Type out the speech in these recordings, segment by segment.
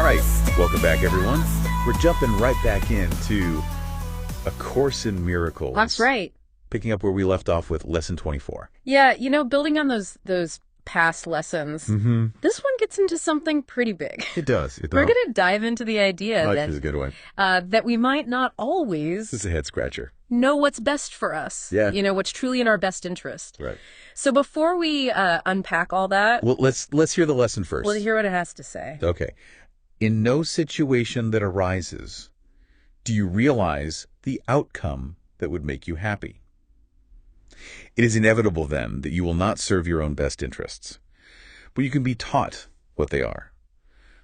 All right, welcome back, everyone. We're jumping right back into A Course in Miracles. That's right. Picking up where we left off with Lesson 24. Yeah, building on those past lessons, this one gets into something pretty big. It does. We're going to dive into the idea This is a good one. that we might not always This is a head scratcher. know what's best for us. Yeah. What's truly in our best interest. Right. So before we unpack all that, Well, let's hear the lesson first. we'll hear what it has to say. Okay. In no situation that arises do you realize the outcome that would make you happy. It is inevitable, then, that you will not serve your own best interests, but you can be taught what they are.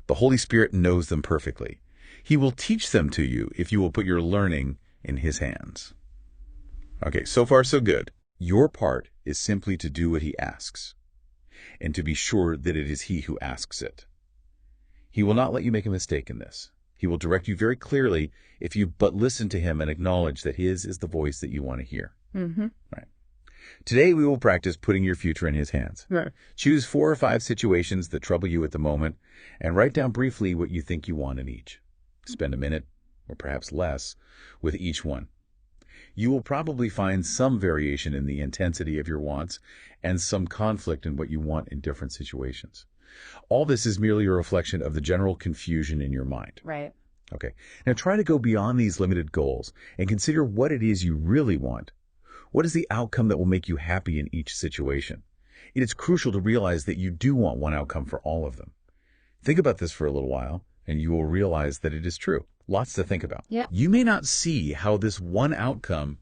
The Holy Spirit knows them perfectly. He will teach them to you if you will put your learning in His hands. Okay, so far so good. Your part is simply to do what He asks, and to be sure that it is He who asks it. He will not let you make a mistake in this. He will direct you very clearly if you but listen to Him and acknowledge that His is the voice that you want to hear. Right. Today we will practice putting your future in His hands. Right. Choose 4 or 5 situations that trouble you at the moment and write down briefly what you think you want in each. Spend a minute, or perhaps less, with each one. You will probably find some variation in the intensity of your wants and some conflict in what you want in different situations. All this is merely a reflection of the general confusion in your mind. Right. Okay. Now try to go beyond these limited goals and consider what it is you really want. What is the outcome that will make you happy in each situation? It is crucial to realize that you do want one outcome for all of them. Think about this for a little while, and you will realize that it is true. Lots to think about. Yeah. You may not see how this one outcome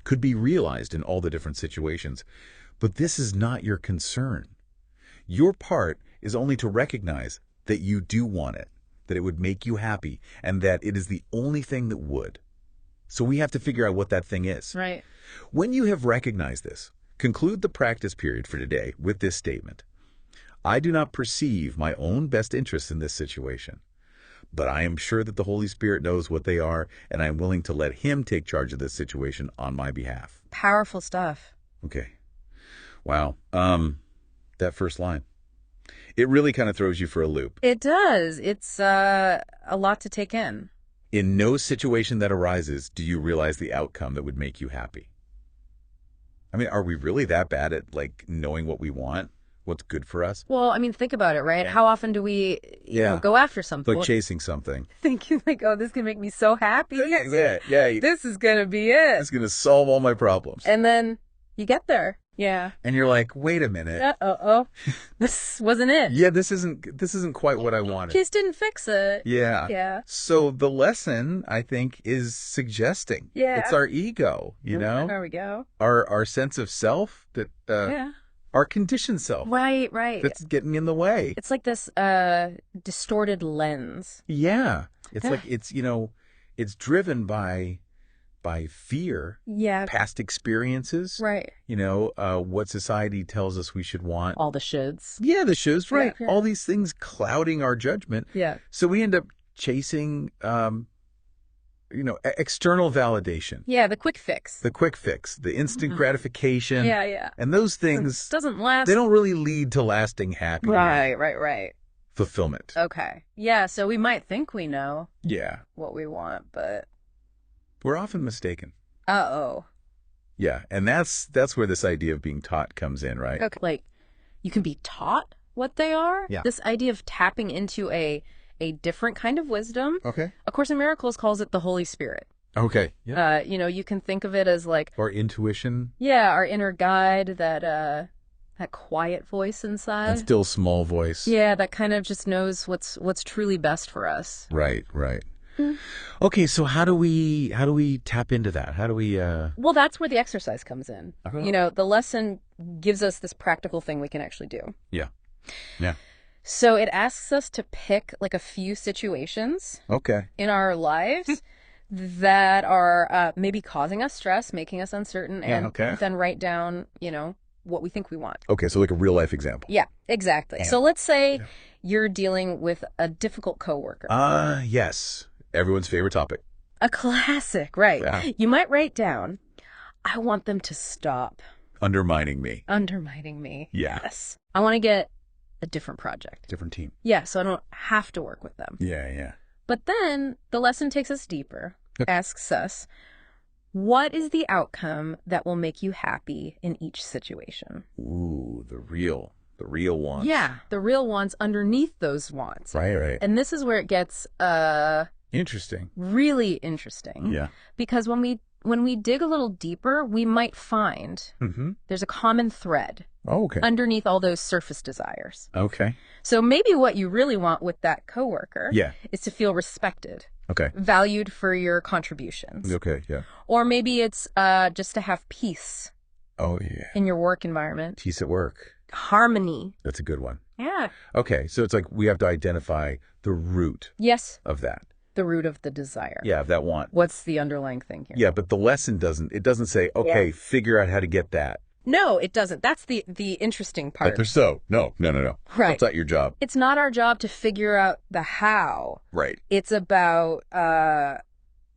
could be realized in all the different situations, but this is not your concern. Your part is only to recognize that you do want it, that it would make you happy, and that it is the only thing that would. So we have to figure out what that thing is. Right. When you have recognized this, conclude the practice period for today with this statement. I do not perceive my own best interests in this situation, but I am sure that the Holy Spirit knows what they are, and I am willing to let Him take charge of this situation on my behalf. Powerful stuff. Okay. Wow. That first line. It really kind of throws you for a loop. It does. It's a lot to take in. In no situation that arises do you realize the outcome that would make you happy. I mean, are we really that bad at, knowing what we want, what's good for us? Well, I mean, think about it, right? How often do we go after something? Like chasing something. Thinking oh, this can make me so happy. Yeah. This is going to be it. It's going to solve all my problems. And then you get there. Yeah. And you're like, wait a minute. This wasn't it. Yeah, this isn't quite what I wanted. Just didn't fix it. Yeah. Yeah. So the lesson, I think, is suggesting. Yeah. It's our ego, There we go. Our sense of self that our conditioned self. Right. That's getting in the way. It's like this distorted lens. Yeah. It's like it's driven by fear, past experiences, right? What society tells us we should want. All the shoulds. Yeah, the shoulds, right. Yeah. All these things clouding our judgment. Yeah. So we end up chasing, external validation. Yeah, the quick fix. The instant gratification. Yeah. And those things doesn't last. They don't really lead to lasting happiness. Right. Fulfillment. Okay. Yeah, so we might think we know what we want, but we're often mistaken. Uh-oh. Yeah, and that's where this idea of being taught comes in, right? Okay. You can be taught what they are? Yeah. This idea of tapping into a different kind of wisdom. Okay. A Course in Miracles calls it the Holy Spirit. Okay. Yeah. You can think of it as our intuition. Yeah, our inner guide, that quiet voice inside. That still small voice. Yeah, that kind of just knows what's truly best for us. Right. Okay, so how do we tap into that? How do we Well, that's where the exercise comes in. Okay. The lesson gives us this practical thing we can actually do. Yeah. So it asks us to pick a few situations in our lives that are maybe causing us stress, making us uncertain, and then write down, what we think we want. Okay, so like a real life example. Yeah, exactly. So let's say you're dealing with a difficult coworker. Yes. Everyone's favorite topic. A classic, right. Yeah. You might write down, I want them to stop Undermining me. undermining me. Yeah. Yes. I want to get a different project. Different team. Yeah, so I don't have to work with them. Yeah, yeah. But then the lesson takes us deeper, asks us, what is the outcome that will make you happy in each situation? Ooh, the real wants. Yeah, the real wants underneath those wants. Right. And this is where it gets interesting. Really interesting. Yeah. Because when we dig a little deeper, we might find there's a common thread underneath all those surface desires. Okay. So maybe what you really want with that coworker is to feel respected. Okay. Valued for your contributions. Okay, yeah. Or maybe it's just to have peace. Oh, yeah. In your work environment. Peace at work. Harmony. That's a good one. Yeah. Okay, so it's like we have to identify the root of that. The root of the desire. Yeah, of that want. What's the underlying thing here? Yeah, but the lesson doesn't say, okay, figure out how to get that. No, it doesn't. That's the interesting part. No. Right. That's not your job. It's not our job to figure out the how. Right. It's about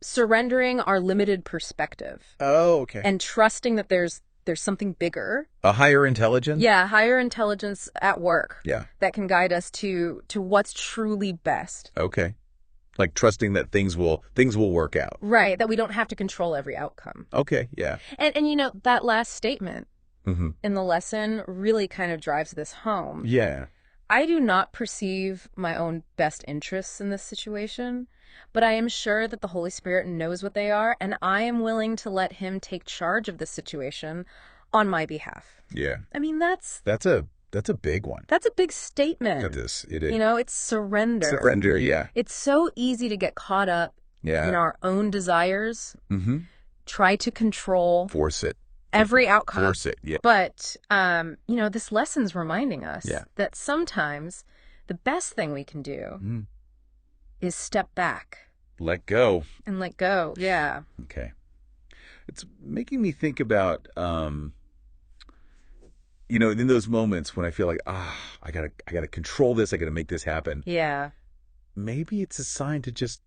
surrendering our limited perspective. Oh, okay. And trusting that there's something bigger. A higher intelligence? Yeah, higher intelligence at work. Yeah. That can guide us to what's truly best. Okay. Like trusting that things will work out. Right, that we don't have to control every outcome. Okay, yeah. And you know, that last statement in the lesson really kind of drives this home. Yeah. I do not perceive my own best interests in this situation, but I am sure that the Holy Spirit knows what they are, and I am willing to let him take charge of the situation on my behalf. Yeah. I mean, that's a big one. That's a big statement. It is. You know, it's surrender. Surrender, yeah. It's so easy to get caught up in our own desires, try to control. Force it. Every outcome. Force it, yeah. But, you know, this lesson's reminding us that sometimes the best thing we can do is step back. Let go. And let go, yeah. Okay. It's making me think about, you know, in those moments when I feel like, I gotta control this, I gotta make this happen. Yeah. Maybe it's a sign to just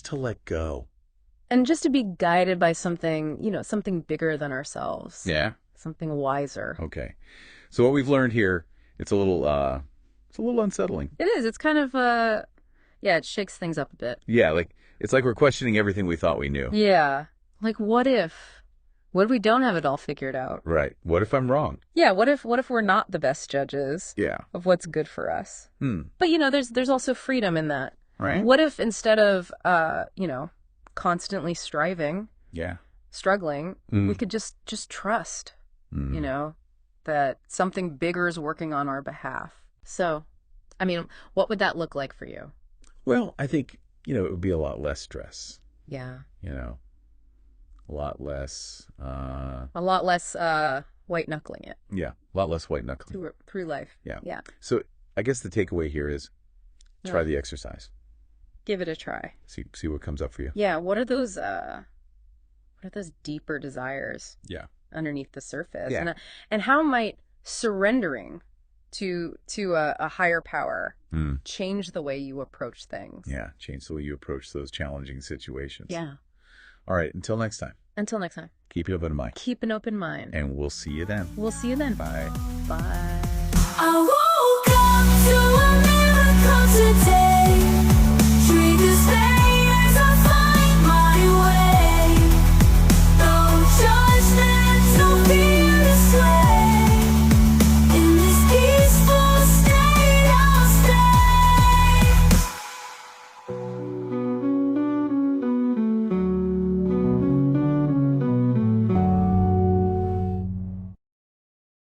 to let go. And just to be guided by something, you know, something bigger than ourselves. Yeah. Something wiser. Okay. So what we've learned here, it's a little unsettling. It is. It's kind of, it shakes things up a bit. Yeah, like, it's like we're questioning everything we thought we knew. Yeah. Like, what if we don't have it all figured out? Right. What if I'm wrong? Yeah. What if we're not the best judges of what's good for us? But, you know, there's also freedom in that. Right. What if instead of, you know, constantly striving, struggling, we could just trust, you know, that something bigger is working on our behalf. So, I mean, what would that look like for you? Well, I think, you know, it would be a lot less stress. Yeah. You know, a lot less. White knuckling it. Yeah, a lot less white knuckling. Through life. Yeah. Yeah. So I guess the takeaway here is try the exercise. Give it a try. See what comes up for you. Yeah. What are those deeper desires? Yeah. Underneath the surface. Yeah. And how might surrendering to a higher power change the way you approach things? Yeah. Change the way you approach those challenging situations. Yeah. All right. Until next time. Keep an open mind. Keep an open mind. And we'll see you then. Bye. Bye. I woke up to a miracle today.